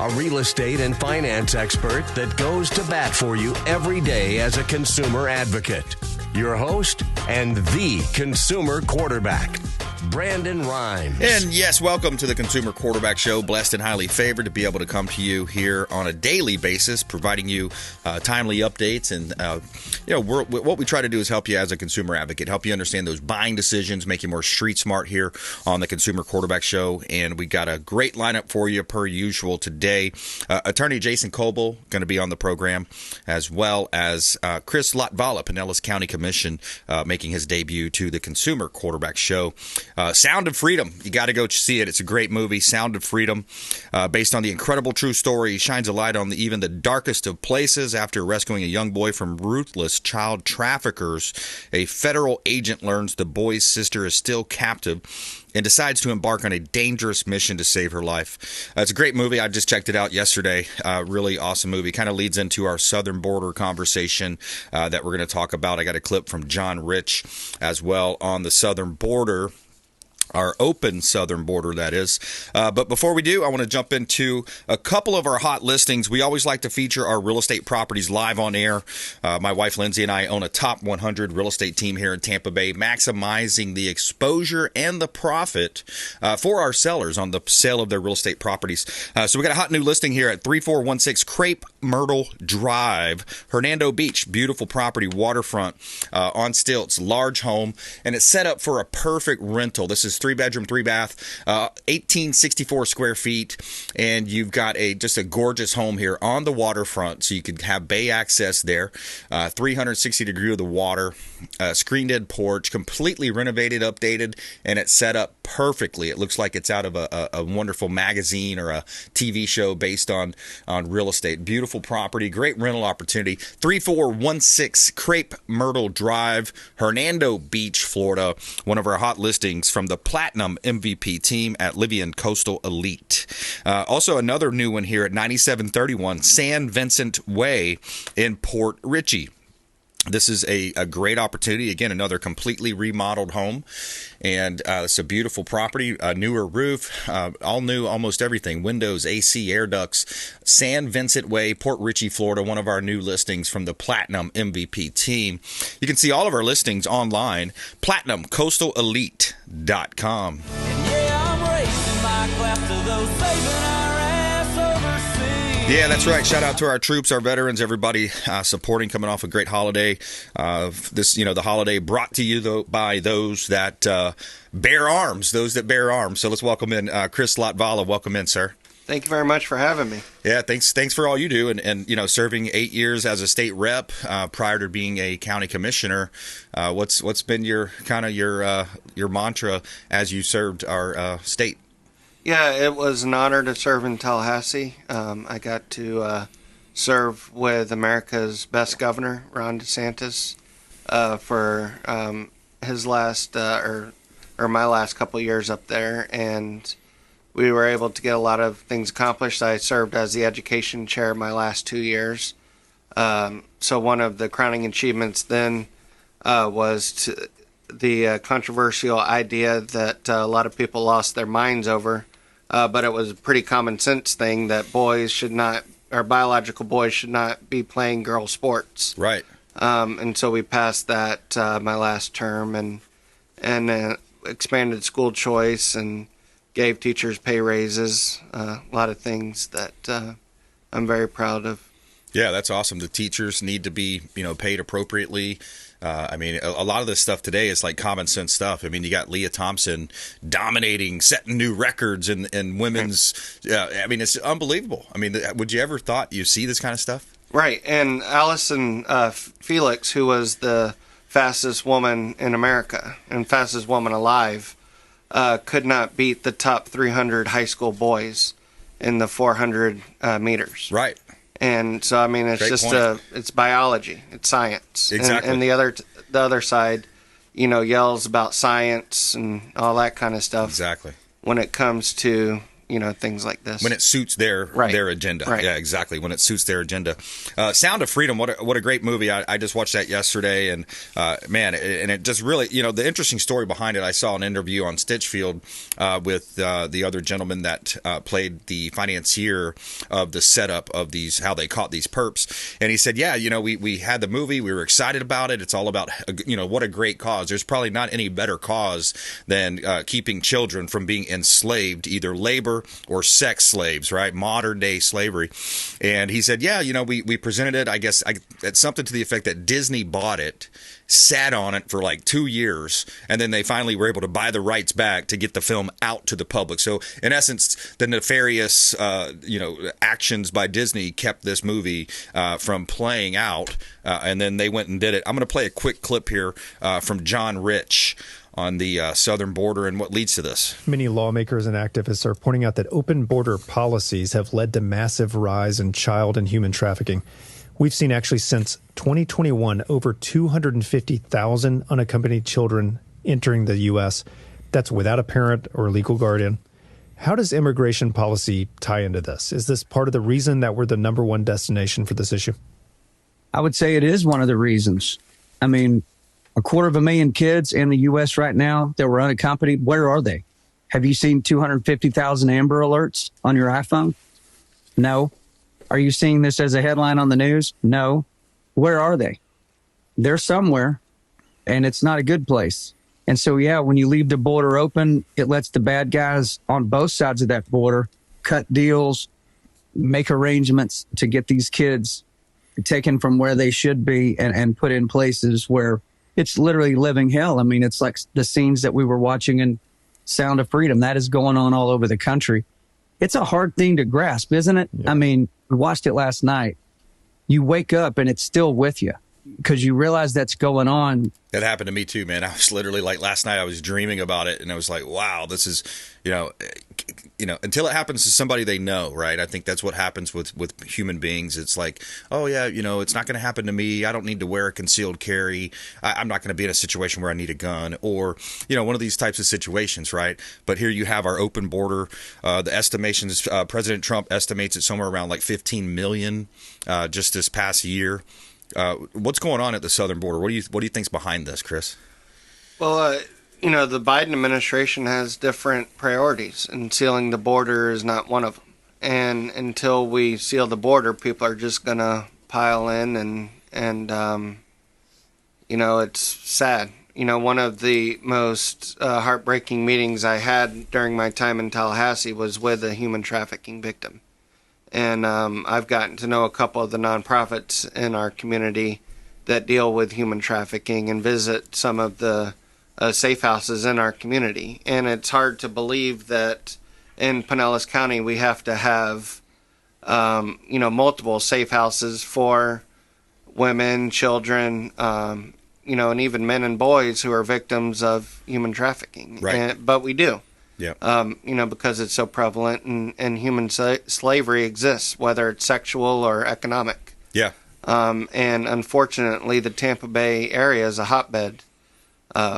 a real estate and finance expert that goes to bat for you every day as a consumer advocate. Your host and the consumer quarterback, Brandon Rhymes. And yes, welcome to the Consumer Quarterback Show. Blessed and highly favored to be able to come to you here on a daily basis, providing you timely updates. And, what we try to do is help you as a consumer advocate, help you understand those buying decisions, make you more street smart here on the Consumer Quarterback Show. And we got a great lineup for you per usual today. Attorney Jason Coble going to be on the program, as well as Chris Latvala, Pinellas County Commission, making his debut to the Consumer Quarterback Show. Sound of Freedom. You got to go see it. It's a great movie, Sound of Freedom, based on the incredible true story. He shines a light on even the darkest of places. After rescuing a young boy from ruthless child traffickers, a federal agent learns the boy's sister is still captive and decides to embark on a dangerous mission to save her life. It's a great movie. I just checked it out yesterday. Really awesome movie. Kind of leads into our southern border conversation that we're going to talk about. I got a clip from John Rich as well on the southern border. Our open southern border, that is. But before we do, I want to jump into a couple of our hot listings. We always like to feature our real estate properties live on air. My wife, Lindsay, and I own a top 100 real estate team here in Tampa Bay, maximizing the exposure and the profit for our sellers on the sale of their real estate properties. So we got a hot new listing here at 3416 Crepe Myrtle Drive, Hernando Beach. Beautiful property, waterfront, on stilts, large home, and it's set up for a perfect rental. This is 3-bedroom, 3-bath, 1864 square feet, and you've got just a gorgeous home here on the waterfront, so you could have bay access there, 360 degree of the water, screened-in porch, completely renovated, updated, and it's set up perfectly. It looks like it's out of a wonderful magazine or a TV show based on real estate. Beautiful property, great rental opportunity. 3416 Crepe Myrtle Drive, Hernando Beach, Florida. One of our hot listings from the Platinum MVP team at Livian Coastal Elite. Also another new one here at 9731 San Vincent Way in Port Richey. This is a great opportunity. Again, another completely remodeled home, and it's a beautiful property, a newer roof, all new, almost everything, windows, AC, air ducts. San Vincent Way, Port Richey, Florida, one of our new listings from the Platinum MVP team. You can see all of our listings online, platinumcoastalelite.com. Yeah, that's right. Shout out to our troops, our veterans, everybody supporting, coming off a great holiday. The holiday brought to you by those that bear arms, So let's welcome in Chris Latvala. Welcome in, sir. Thank you very much for having me. Yeah, thanks for all you do, and serving 8 years as a state rep prior to being a county commissioner. What's been your mantra as you served our state? Yeah, it was an honor to serve in Tallahassee. I got to serve with America's best governor, Ron DeSantis, for his last or my last couple of years up there, and we were able to get a lot of things accomplished. I served as the education chair my last 2 years. So one of the crowning achievements then was the controversial idea that a lot of people lost their minds over, but it was a pretty common sense thing that biological boys should not be playing girl sports. Right. And so we passed that my last term and expanded school choice and gave teachers pay raises, a lot of things that I'm very proud of. Yeah, that's awesome. The teachers need to be, paid appropriately. A lot of this stuff today is like common sense stuff. You got Leah Thompson dominating, setting new records in women's. It's unbelievable. Would you ever thought you see this kind of stuff? Right. And Allison Felix, who was the fastest woman in America and fastest woman alive, could not beat the top 300 high school boys in the 400 meters. Right. And so, it's Great just it's biology, it's science. Exactly. And the other side, yells about science and all that kind of stuff. Exactly. When it comes to things like this. When it suits their agenda. Right. Yeah, exactly. When it suits their agenda. Sound of Freedom, what a great movie. I just watched that yesterday, and man, and it just really, the interesting story behind it, I saw an interview on Stitchfield with the other gentleman that played the financier of the setup of these, how they caught these perps. And he said, yeah, we had the movie, we were excited about it. It's all about, what a great cause. There's probably not any better cause than keeping children from being enslaved, either labor or sex slaves, right? Modern day slavery. And he said, yeah, we presented it. I guess it's something to the effect that Disney bought it, sat on it for like 2 years, and then they finally were able to buy the rights back to get the film out to the public. So in essence, the nefarious, actions by Disney kept this movie from playing out, and then they went and did it. I'm going to play a quick clip here from John Rich on the southern border and what leads to this. Many lawmakers and activists are pointing out that open border policies have led to massive rise in child and human trafficking. We've seen actually since 2021 over 250,000 unaccompanied children entering the U.S. That's without a parent or legal guardian. How does immigration policy tie into this? Is this part of the reason that we're the number one destination for this issue? I would say it is one of the reasons. I mean, 250,000 kids in the U.S. right now that were unaccompanied. Where are they? Have you seen 250,000 Amber Alerts on your iPhone? No. Are you seeing this as a headline on the news? No. Where are they? They're somewhere, and it's not a good place. And so, yeah, when you leave the border open, it lets the bad guys on both sides of that border cut deals, make arrangements to get these kids taken from where they should be and put in places where it's literally living hell. I mean, it's like the scenes that we were watching in Sound of Freedom. That is going on all over the country. It's a hard thing to grasp, isn't it? Yeah. I mean, we watched it last night. You wake up and it's still with you because you realize that's going on. That happened to me too, man. I was literally like last night I was dreaming about it and I was like, wow, this is, until it happens to somebody they know, right? I think that's what happens with human beings. It's like, oh yeah, it's not going to happen to me. I don't need to wear a concealed carry. I'm not going to be in a situation where I need a gun or, one of these types of situations, right? But here you have our open border. The estimations, President Trump estimates it somewhere around like 15 million just this past year. What's going on at the southern border? What do you think's behind this, Chris? Well, the Biden administration has different priorities, and sealing the border is not one of them. And until we seal the border, people are just going to pile in, and it's sad. One of the most heartbreaking meetings I had during my time in Tallahassee was with a human trafficking victim. And I've gotten to know a couple of the nonprofits in our community that deal with human trafficking and visit some of the safe houses in our community. And it's hard to believe that in Pinellas County we have to have, multiple safe houses for women, children, and even men and boys who are victims of human trafficking. Right. But we do. Yeah. Because it's so prevalent and human slavery exists, whether it's sexual or economic. Yeah. And unfortunately, the Tampa Bay area is a hotbed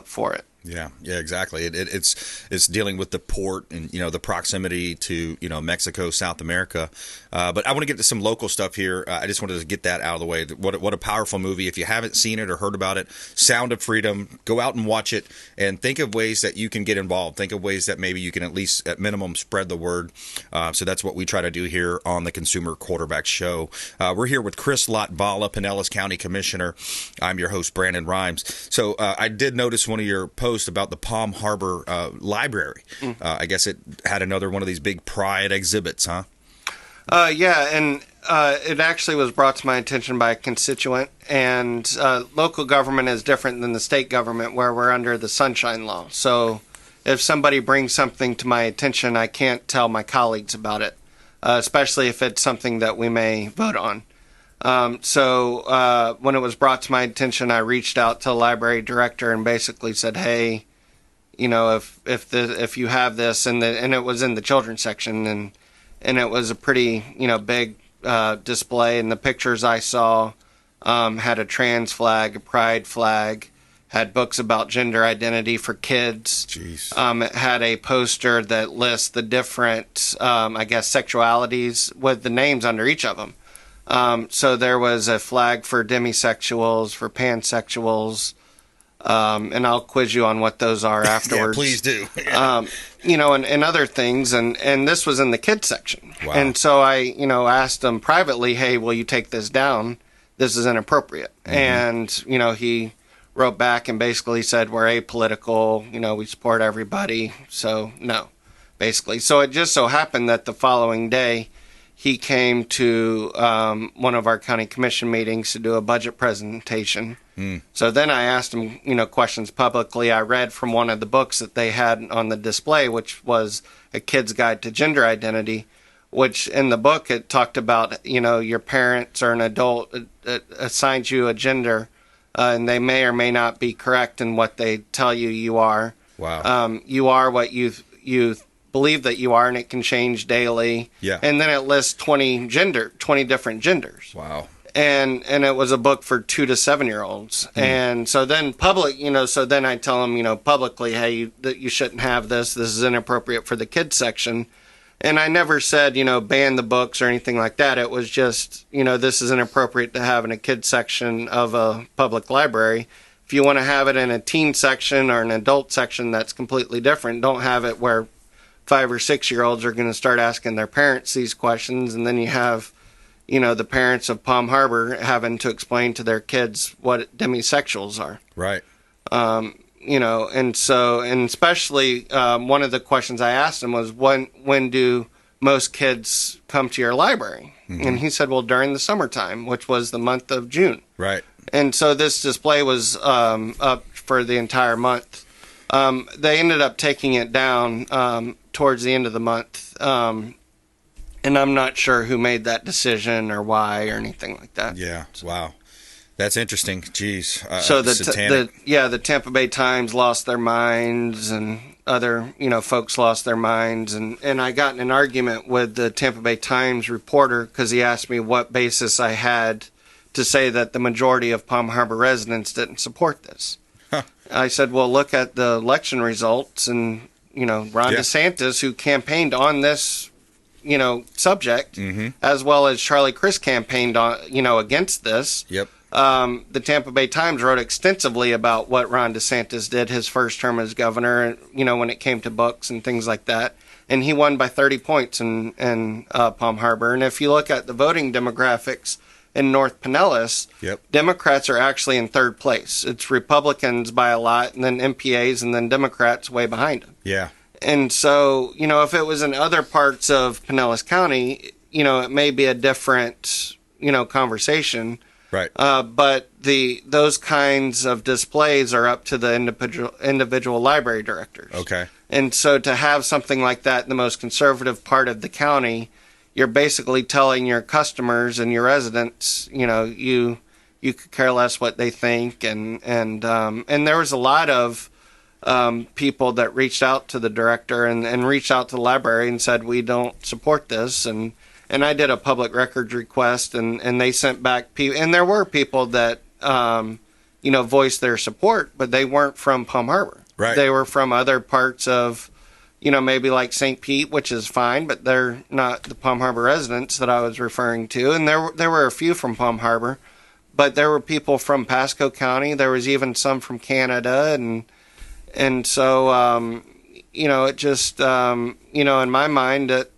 for it. Yeah, exactly. It's dealing with the port and the proximity to Mexico, South America. But I want to get to some local stuff here. I just wanted to get that out of the way. What a powerful movie! If you haven't seen it or heard about it, Sound of Freedom. Go out and watch it and think of ways that you can get involved. Think of ways that maybe you can at least, at minimum, spread the word. So that's what we try to do here on the Consumer Quarterback Show. We're here with Chris Latvala, Pinellas County Commissioner. I'm your host, Brandon Rhymes. So I did notice one of your post about the Palm Harbor Library. I guess it had another one of these big pride exhibits, huh? Yeah, and it actually was brought to my attention by a constituent, and local government is different than the state government where we're under the Sunshine Law. So if somebody brings something to my attention, I can't tell my colleagues about it, especially if it's something that we may vote on. So when it was brought to my attention, I reached out to the library director and basically said, "Hey, if you have this," and it was in the children's section, and it was a pretty big display, and the pictures I saw had a trans flag, a pride flag, had books about gender identity for kids. Jeez. It had a poster that lists the different, I guess, sexualities with the names under each of them. So there was a flag for demisexuals, for pansexuals, and I'll quiz you on what those are afterwards. Yeah, please do. Yeah. And other things, and this was in the kids section. Wow. And so I, asked him privately, hey, will you take this down? This is inappropriate. Mm-hmm. And, he wrote back and basically said, we're apolitical, we support everybody, so no, basically. So it just so happened that the following day, he came to one of our county commission meetings to do a budget presentation. So then I asked him, questions publicly. I read from one of the books that they had on the display, which was A Kid's Guide to Gender Identity, which in the book it talked about, your parents or an adult assigns you a gender, and they may or may not be correct in what they tell you are. Wow. You are what you believe that you are, and it can change daily. Yeah. And then it lists 20 different genders. Wow. And it was a book for 2 to 7 year olds. And so then so then I tell them, publicly, hey, that you shouldn't have this. This is inappropriate for the kids section. And I never said, ban the books or anything like that. It was just, this is inappropriate to have in a kids section of a public library. If you want to have it in a teen section or an adult section, that's completely different. Don't have it where 5 or 6 year olds are going to start asking their parents these questions. And then you have, the parents of Palm Harbor having to explain to their kids what demisexuals are. Right. And especially one of the questions I asked him was, when do most kids come to your library? Mm-hmm. And he said, well, during the summertime, which was the month of June. Right. And so this display was up for the entire month. They ended up taking it down towards the end of the month. And I'm not sure who made that decision or why or anything like that. Yeah. Wow. That's interesting. Jeez. So the Tampa Bay Times lost their minds, and other folks lost their minds, and I got in an argument with the Tampa Bay Times reporter because he asked me what basis I had to say that the majority of Palm Harbor residents didn't support this. Huh. I said, well, look at the election results, and Ron DeSantis, who campaigned on this subject, mm-hmm. as well as Charlie Crist campaigned on against this. Yep. The Tampa Bay Times wrote extensively about what Ron DeSantis did his first term as governor, when it came to books and things like that. And he won by 30 points in Palm Harbor. And if you look at the voting demographics in North Pinellas, yep. Democrats are actually in third place. It's Republicans by a lot, and then MPAs, and then Democrats way behind them. Yeah. And so, if it was in other parts of Pinellas County, it may be a different, conversation. Right. But those kinds of displays are up to the individual library directors. Okay. And so to have something like that in the most conservative part of the county, you're basically telling your customers and your residents, you could care less what they think. And there was a lot of people that reached out to the director and reached out to the library and said, we don't support this. And I did a public records request, and they sent back people. And there were people that, voiced their support, but they weren't from Palm Harbor. Right. They were from other parts of, maybe like St. Pete, which is fine, but they're not the Palm Harbor residents that I was referring to. And there were a few from Palm Harbor, but there were people from Pasco County. There was even some from Canada, and so it just in my mind that.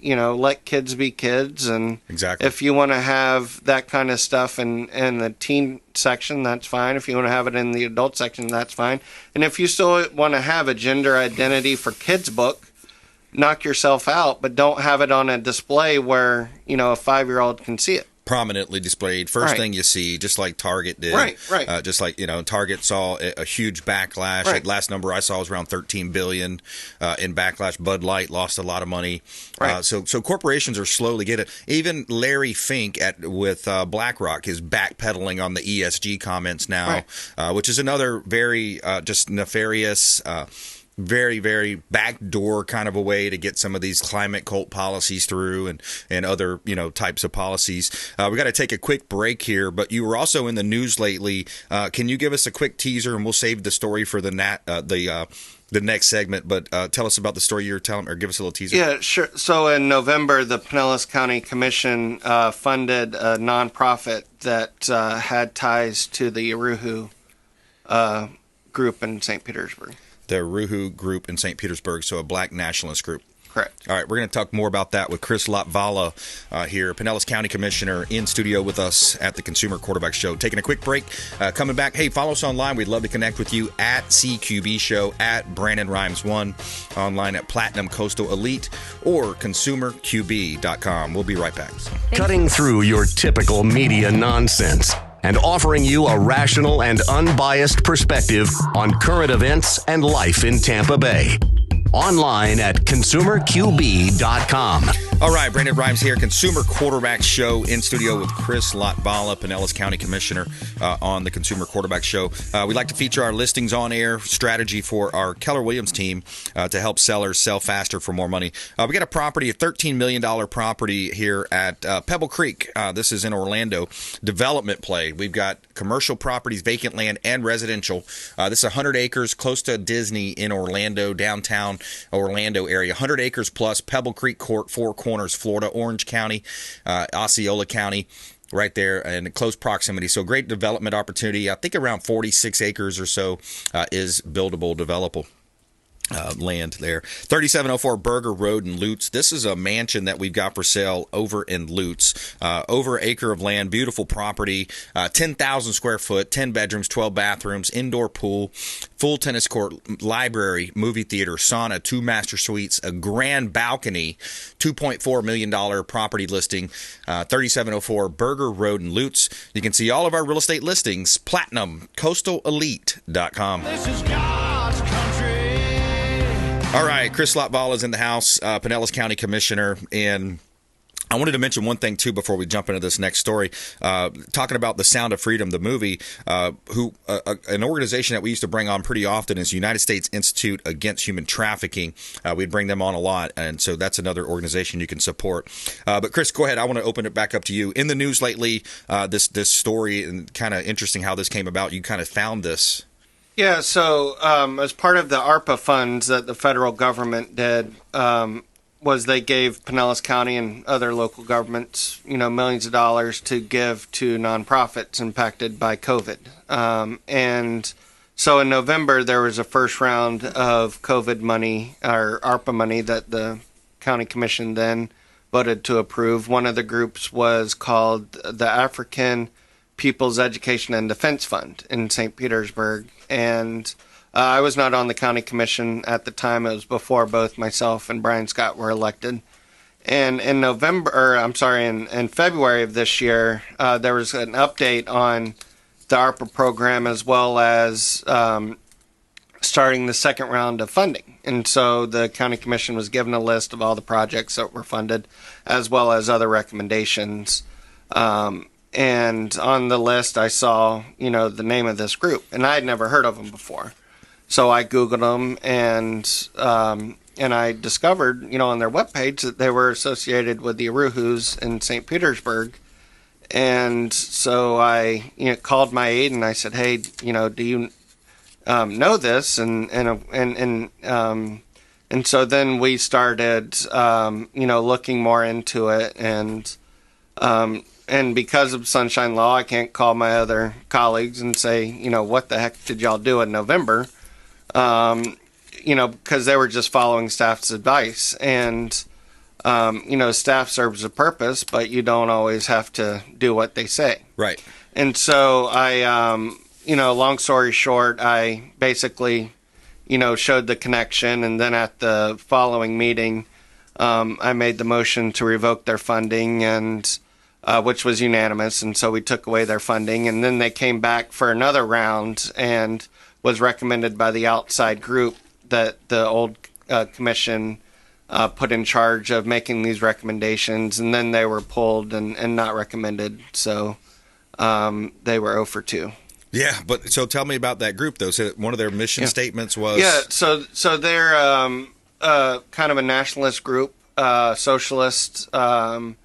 Let kids be kids, and exactly. If you want to have that kind of stuff in the teen section, that's fine. If you want to have it in the adult section, that's fine. And if you still want to have a gender identity for kids book, knock yourself out, but don't have it on a display where, a 5-year-old can see it. Prominently displayed. First thing you see, just like Target did. Right. Just like, Target saw a huge backlash. Right. Last number I saw was around $13 billion in backlash. Bud Light lost a lot of money. Right. So corporations are slowly getting it. Even Larry Fink with BlackRock is backpedaling on the ESG comments now, which is another very just nefarious very, very backdoor kind of a way to get some of these climate cult policies through and other, types of policies. We got to take a quick break here, but you were also in the news lately. Can you give us a quick teaser, and we'll save the story for the next segment, but tell us about the story you were telling, or give us a little teaser. Yeah, sure. So in November, the Pinellas County Commission funded a nonprofit that had ties to the Uruhu group in St. Petersburg. The Uruhu group in St. Petersburg, so a black nationalist group. Correct. All right, we're going to talk more about that with Chris Latvala here, Pinellas County Commissioner, in studio with us at the Consumer Quarterback Show. Taking a quick break, coming back. Hey, follow us online. We'd love to connect with you at CQB Show, at Brandon Rhymes 1, online at Platinum Coastal Elite, or consumerqb.com. We'll be right back. Cutting through your typical media nonsense and offering you a rational and unbiased perspective on current events and life in Tampa Bay. Online at consumerqb.com. All right, Brandon Rhymes here, Consumer Quarterback Show, in studio with Chris Latvala, Pinellas County Commissioner, on the Consumer Quarterback Show. We like to feature our listings on air strategy for our Keller Williams team to help sellers sell faster for more money. We got a property, a $13 million property here at Pebble Creek. This is in Orlando. Development play. We've got commercial properties, vacant land, and residential. This is 100 acres close to Disney in Orlando, downtown Orlando area. 100 acres plus, Pebble Creek Court, Four Corners, Florida, Orange County, Osceola County, right there in close proximity. So great development opportunity. I think around 46 acres or so is buildable, developable land there. 3704 Burger Road in Lutz. This is a mansion that we've got for sale over in Lutz. Over an acre of land, beautiful property, 10,000 square foot, 10 bedrooms, 12 bathrooms, indoor pool, full tennis court, library, movie theater, sauna, 2 master suites, a grand balcony, $2.4 million property listing, 3704 Burger Road in Lutz. You can see all of our real estate listings, platinumcoastalelite.com. This is God's country. All right, Chris Latvala is in the house, Pinellas County Commissioner, and I wanted to mention one thing, too, before we jump into this next story. Talking about The Sound of Freedom, the movie, an organization that we used to bring on pretty often is United States Institute Against Human Trafficking. We'd bring them on a lot, and so that's another organization you can support. But, Chris, go ahead. I want to open it back up to you. In the news lately, this story, and kind of interesting how this came about. You kind of found this. Yeah, so as part of the ARPA funds that the federal government did, was they gave Pinellas County and other local governments, millions of dollars to give to nonprofits impacted by COVID. And so in November, there was a first round of COVID money, or ARPA money, that the county commission then voted to approve. One of the groups was called the African People's Education and Defense Fund in St. Petersburg. And I was not on the county commission at the time. It was before both myself and Brian Scott were elected. And in in February of this year, there was an update on the ARPA program, as well as starting the second round of funding. And so the county commission was given a list of all the projects that were funded, as well as other recommendations. And on the list, I saw, the name of this group, and I had never heard of them before. So I Googled them, and I discovered, on their webpage that they were associated with the Uruhus in St. Petersburg. And so I called my aide, and I said, hey, do you know this? And so then we started, looking more into it, and because of Sunshine Law, I can't call my other colleagues and say, what the heck did y'all do in November? Because they were just following staff's advice. And, staff serves a purpose, but you don't always have to do what they say. Right. And so I, long story short, I basically, showed the connection. And then at the following meeting, I made the motion to revoke their funding, and which was unanimous, and so we took away their funding. And then they came back for another round and was recommended by the outside group that the old commission put in charge of making these recommendations, and then they were pulled and not recommended. So they were 0 for 2. Yeah, but so tell me about that group, though. So one of their mission statements was... Yeah, so they're kind of a nationalist group, socialist, and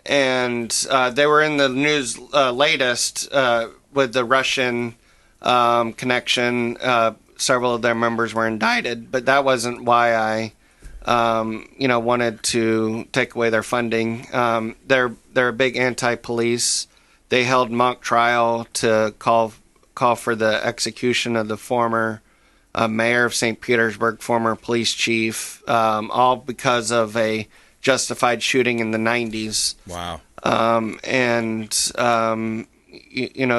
they were in the news latest with the Russian connection. Several of their members were indicted, but that wasn't why I wanted to take away their funding. They're a big anti-police. They held mock trial to call for the execution of the former mayor of St. Petersburg, former police chief, all because of a justified shooting in the 90s. Wow.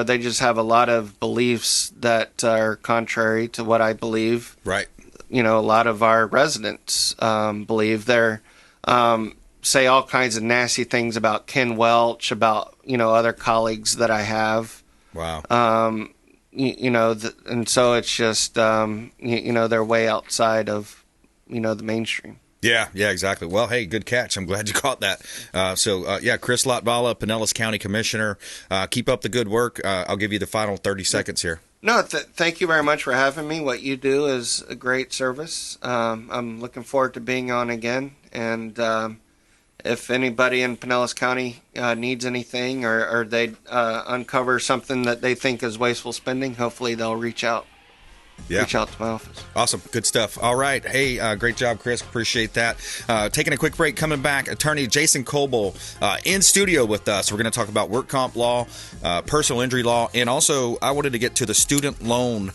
They just have a lot of beliefs that are contrary to what I believe. Right. A lot of our residents believe. They're say all kinds of nasty things about Ken Welch, about other colleagues that I have. Wow. And so it's just they're way outside of the mainstream. Yeah, exactly. Well, hey, good catch. I'm glad you caught that. Chris Latvala, Pinellas County Commissioner. Keep up the good work. I'll give you the final 30 seconds here. No, thank you very much for having me. What you do is a great service. I'm looking forward to being on again. And if anybody in Pinellas County needs anything or they uncover something that they think is wasteful spending, hopefully they'll reach out. Yeah. Reach out to my office. Awesome. Good stuff. All right. Hey, great job, Chris. Appreciate that. Taking a quick break. Coming back, Attorney Jason Coble in studio with us. We're going to talk about work comp law, personal injury law, and also I wanted to get to the student loan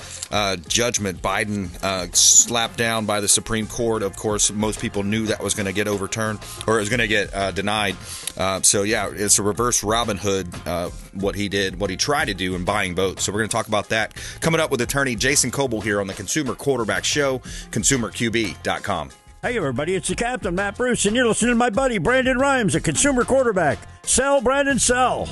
judgment Biden slapped down by the Supreme Court. Of course, most people knew that was going to get overturned or it was going to get denied. It's a reverse Robin Hood, what he did, what he tried to do in buying votes. So we're going to talk about that coming up with Attorney Jason Coble here on the Consumer Quarterback Show, consumerqb.com. Hey, everybody, it's the Captain, Matt Bruce, and you're listening to my buddy, Brandon Rhymes, a Consumer Quarterback. Sell, Brandon, sell.